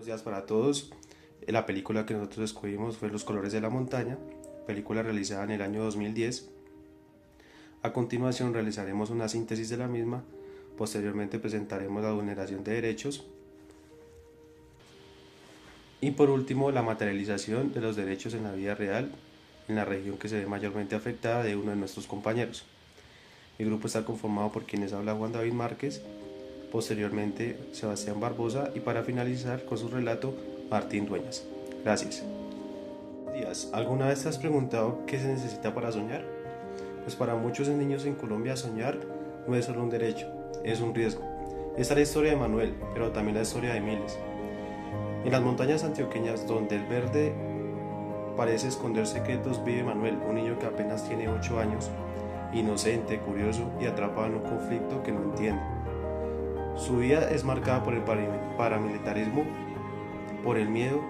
días para todos. La película que nosotros escogimos fue Los colores de la montaña, película realizada en el año 2010. A continuación realizaremos una síntesis de la misma, posteriormente presentaremos la vulneración de derechos y por último la materialización de los derechos en la vida real en la región que se ve mayormente afectada de uno de nuestros compañeros. El grupo está conformado por quienes habla Juan David Márquez, posteriormente Sebastián Barbosa y para finalizar con su relato Martín Dueñas. Gracias. ¿Alguna vez te has preguntado qué se necesita para soñar? Pues para muchos niños en Colombia soñar no es solo un derecho, es un riesgo. Esta es la historia de Manuel, pero también la historia de miles. En las montañas antioqueñas, donde el verde parece esconder secretos, vive Manuel, un niño que apenas tiene 8 años, inocente, curioso y atrapado en un conflicto que no entiende. Su vida es marcada por el paramilitarismo, por el miedo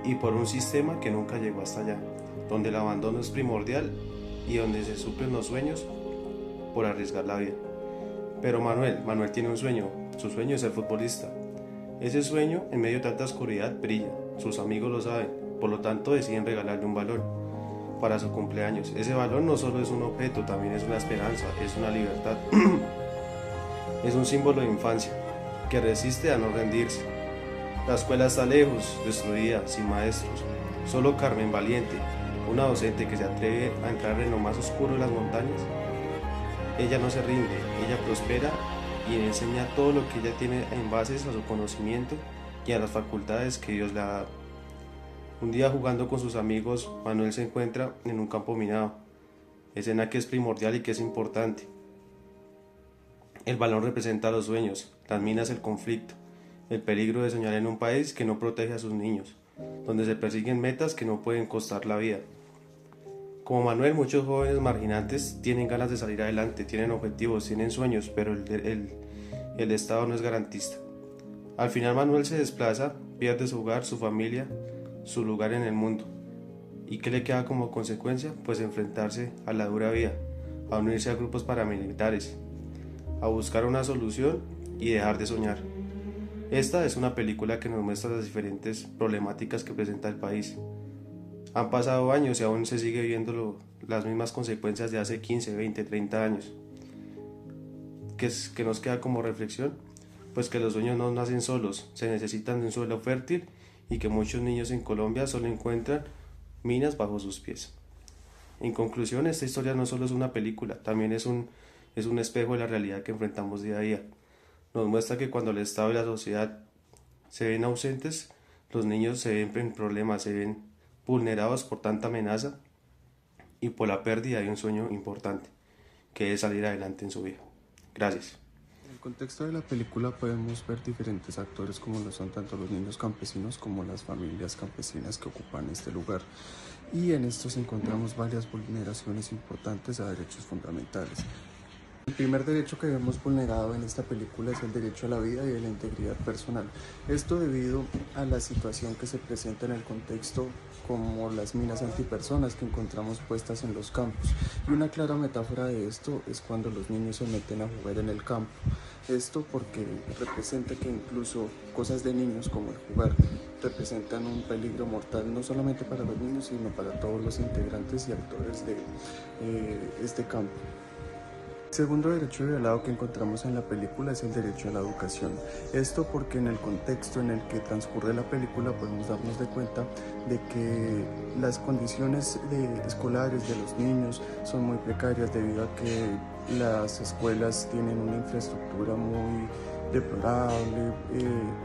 y por un sistema que nunca llegó hasta allá, donde el abandono es primordial y donde se suplen los sueños por arriesgar la vida. Pero Manuel tiene un sueño, su sueño es ser futbolista. Ese sueño, en medio de tanta oscuridad, brilla, sus amigos lo saben, por lo tanto deciden regalarle un balón para su cumpleaños. Ese balón no solo es un objeto, también es una esperanza, es una libertad. Es un símbolo de infancia, que resiste a no rendirse. La escuela está lejos, destruida, sin maestros. Solo Carmen Valiente, una docente que se atreve a entrar en lo más oscuro de las montañas. Ella no se rinde, ella prospera y enseña todo lo que ella tiene en bases a su conocimiento y a las facultades que Dios le ha dado. Un día jugando con sus amigos, Manuel se encuentra en un campo minado, escena que es primordial y que es importante. El balón representa los sueños, las minas el conflicto, el peligro de soñar en un país que no protege a sus niños, donde se persiguen metas que no pueden costar la vida. Como Manuel, muchos jóvenes marginantes tienen ganas de salir adelante, tienen objetivos, tienen sueños, pero el Estado no es garantista. Al final Manuel se desplaza, pierde su hogar, su familia, su lugar en el mundo. ¿Y qué le queda como consecuencia? Pues enfrentarse a la dura vida, a unirse a grupos paramilitares, a buscar una solución y dejar de soñar. Esta es una película que nos muestra las diferentes problemáticas que presenta el país. Han pasado años y aún se sigue viendo las mismas consecuencias de hace 15, 20, 30 años. ¿Qué nos queda como reflexión? Pues que los sueños no nacen solos, se necesitan de un suelo fértil y que muchos niños en Colombia solo encuentran minas bajo sus pies. En conclusión, esta historia no solo es una película, también es un espejo de la realidad que enfrentamos día a día. Nos muestra que cuando el Estado y la sociedad se ven ausentes, los niños se ven en problemas, se ven vulnerados por tanta amenaza y por la pérdida de un sueño importante, que es salir adelante en su vida. Gracias. En el contexto de la película podemos ver diferentes actores como lo son tanto los niños campesinos como las familias campesinas que ocupan este lugar. Y en estos encontramos varias vulneraciones importantes a derechos fundamentales. El primer derecho que vemos vulnerado en esta película es el derecho a la vida y a la integridad personal. Esto debido a la situación que se presenta en el contexto como las minas antipersonas que encontramos puestas en los campos. Y una clara metáfora de esto es cuando los niños se meten a jugar en el campo. Esto porque representa que incluso cosas de niños como el jugar representan un peligro mortal no solamente para los niños sino para todos los integrantes y actores de este campo. El segundo derecho violado que encontramos en la película es el derecho a la educación. Esto porque en el contexto en el que transcurre la película podemos darnos de cuenta de que las condiciones escolares de los niños son muy precarias debido a que las escuelas tienen una infraestructura muy deplorable,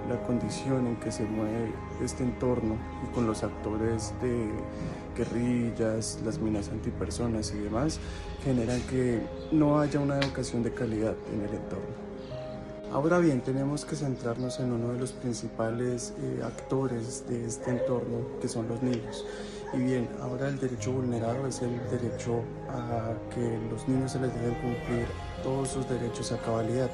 la condición en que se mueve este entorno y con los actores de guerrillas, las minas antipersonas y demás, generan que no haya una educación de calidad en el entorno. Ahora bien, tenemos que centrarnos en uno de los principales actores de este entorno, que son los niños. Y bien, ahora el derecho vulnerado es el derecho a que los niños se les deben cumplir todos sus derechos a cabalidad.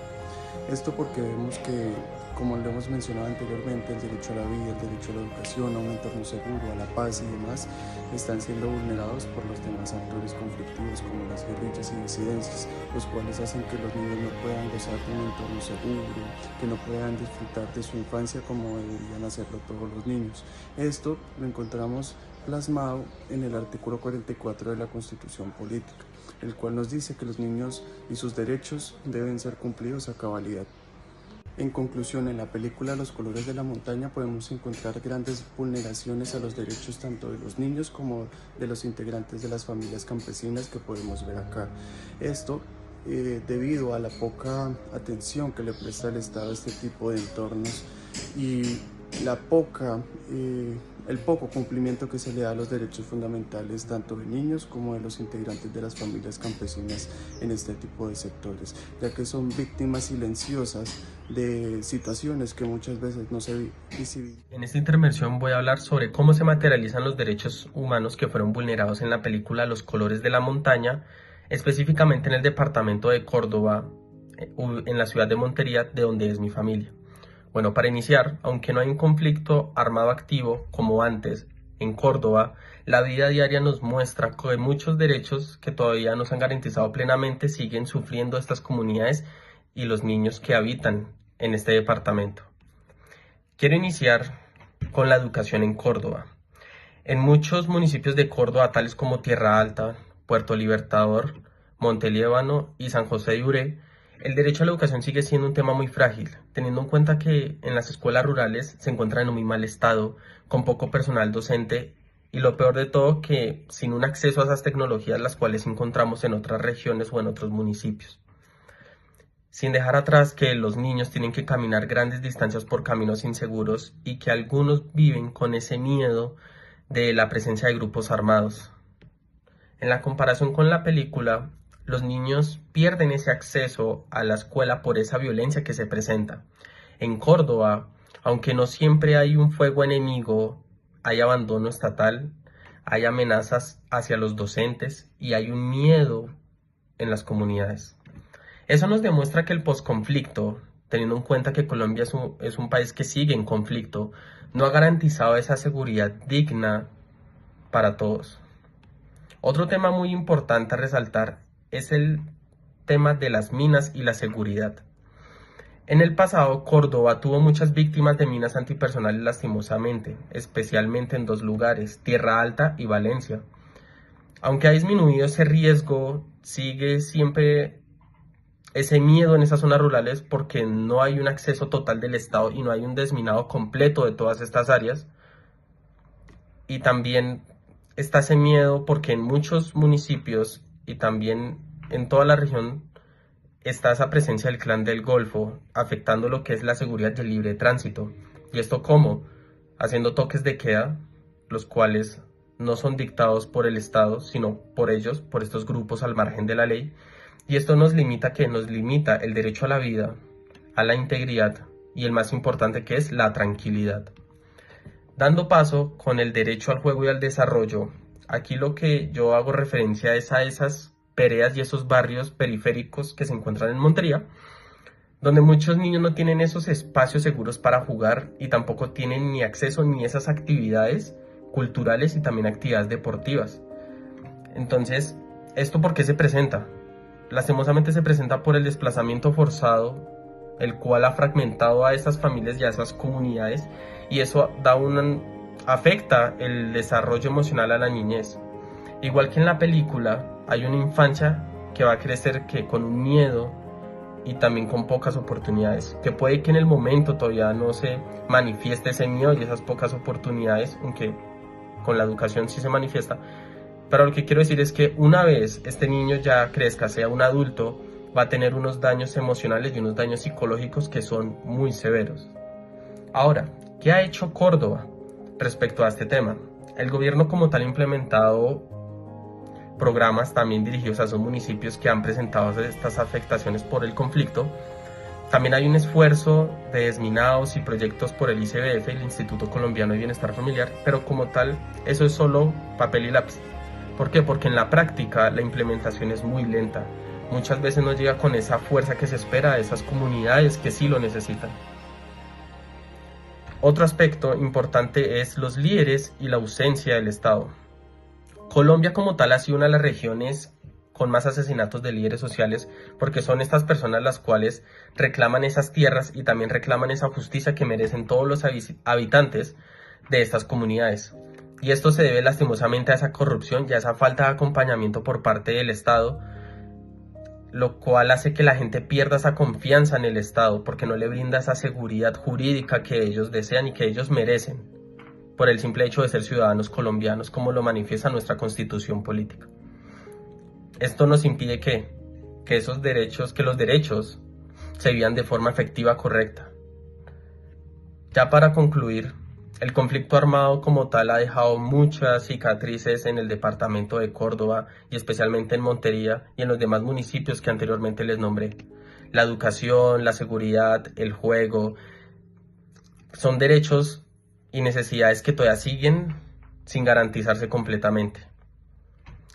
Esto porque vemos que como lo hemos mencionado anteriormente, el derecho a la vida, el derecho a la educación, a un entorno seguro, a la paz y demás, están siendo vulnerados por los demás actores conflictivos como las guerrillas y disidencias, los cuales hacen que los niños no puedan gozar de un entorno seguro, que no puedan disfrutar de su infancia como deberían hacerlo todos los niños. Esto lo encontramos plasmado en el artículo 44 de la Constitución Política, el cual nos dice que los niños y sus derechos deben ser cumplidos a cabalidad. En conclusión, en la película Los colores de la montaña podemos encontrar grandes vulneraciones a los derechos tanto de los niños como de los integrantes de las familias campesinas que podemos ver acá. Esto debido a la poca atención que le presta el Estado a este tipo de entornos y el poco cumplimiento que se le da a los derechos fundamentales tanto de niños como de los integrantes de las familias campesinas en este tipo de sectores, ya que son víctimas silenciosas de situaciones que muchas veces no se visibilizan. En esta intervención voy a hablar sobre cómo se materializan los derechos humanos que fueron vulnerados en la película Los colores de la montaña, específicamente en el departamento de Córdoba, en la ciudad de Montería, de donde es mi familia. Bueno, para iniciar, aunque no hay un conflicto armado activo como antes en Córdoba, la vida diaria nos muestra que muchos derechos que todavía no se han garantizado plenamente siguen sufriendo estas comunidades y los niños que habitan en este departamento. Quiero iniciar con la educación en Córdoba. En muchos municipios de Córdoba, tales como Tierra Alta, Puerto Libertador, Montelíbano y San José de Uré, el derecho a la educación sigue siendo un tema muy frágil, teniendo en cuenta que en las escuelas rurales se encuentran en un muy mal estado, con poco personal docente y lo peor de todo que sin un acceso a esas tecnologías las cuales encontramos en otras regiones o en otros municipios. Sin dejar atrás que los niños tienen que caminar grandes distancias por caminos inseguros y que algunos viven con ese miedo de la presencia de grupos armados. En la comparación con la película, los niños pierden ese acceso a la escuela por esa violencia que se presenta. En Córdoba, aunque no siempre hay un fuego enemigo, hay abandono estatal, hay amenazas hacia los docentes y hay un miedo en las comunidades. Eso nos demuestra que el posconflicto, teniendo en cuenta que Colombia es un país que sigue en conflicto, no ha garantizado esa seguridad digna para todos. Otro tema muy importante a resaltar es el tema de las minas y la seguridad. En el pasado, Córdoba tuvo muchas víctimas de minas antipersonales lastimosamente, especialmente en dos lugares, Tierra Alta y Valencia. Aunque ha disminuido ese riesgo, sigue siempre ese miedo en esas zonas rurales porque no hay un acceso total del Estado y no hay un desminado completo de todas estas áreas. Y también está ese miedo porque en muchos municipios y también en toda la región está esa presencia del Clan del Golfo, afectando lo que es la seguridad y el libre tránsito. ¿Y esto cómo? Haciendo toques de queda, los cuales no son dictados por el Estado, sino por ellos, por estos grupos al margen de la ley. Y esto nos limita el derecho a la vida, a la integridad y el más importante que es la tranquilidad. Dando paso con el derecho al juego y al desarrollo, aquí lo que yo hago referencia es a esas veredas y esos barrios periféricos que se encuentran en Montería, donde muchos niños no tienen esos espacios seguros para jugar y tampoco tienen ni acceso ni esas actividades culturales y también actividades deportivas. Entonces, ¿esto por qué se presenta? Lastimosamente se presenta por el desplazamiento forzado, el cual ha fragmentado a esas familias y a esas comunidades, y eso afecta el desarrollo emocional a la niñez. Igual que en la película, hay una infancia que va a crecer con un miedo y también con pocas oportunidades, que puede que en el momento todavía no se manifieste ese miedo y esas pocas oportunidades, aunque con la educación sí se manifiesta. Pero lo que quiero decir es que una vez este niño ya crezca, sea un adulto, va a tener unos daños emocionales y unos daños psicológicos que son muy severos. Ahora, ¿qué ha hecho Córdoba respecto a este tema? El gobierno como tal ha implementado programas también dirigidos a esos municipios que han presentado estas afectaciones por el conflicto. También hay un esfuerzo de desminados y proyectos por el ICBF, el Instituto Colombiano de Bienestar Familiar, pero como tal, eso es solo papel y lápiz. ¿Por qué? Porque en la práctica la implementación es muy lenta. Muchas veces no llega con esa fuerza que se espera de esas comunidades que sí lo necesitan. Otro aspecto importante es los líderes y la ausencia del Estado. Colombia como tal ha sido una de las regiones con más asesinatos de líderes sociales, porque son estas personas las cuales reclaman esas tierras y también reclaman esa justicia que merecen todos los habitantes de estas comunidades. Y esto se debe lastimosamente a esa corrupción y a esa falta de acompañamiento por parte del Estado, lo cual hace que la gente pierda esa confianza en el Estado porque no le brinda esa seguridad jurídica que ellos desean y que ellos merecen por el simple hecho de ser ciudadanos colombianos, como lo manifiesta nuestra constitución política. Esto nos impide que los derechos se vivan de forma efectiva, correcta. Ya para concluir, el conflicto armado como tal ha dejado muchas cicatrices en el departamento de Córdoba y especialmente en Montería y en los demás municipios que anteriormente les nombré. La educación, la seguridad, el juego, son derechos y necesidades que todavía siguen sin garantizarse completamente.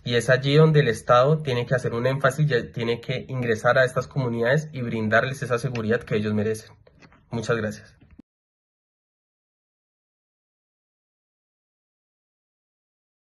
Y es allí donde el Estado tiene que hacer un énfasis y tiene que ingresar a estas comunidades y brindarles esa seguridad que ellos merecen. Muchas gracias.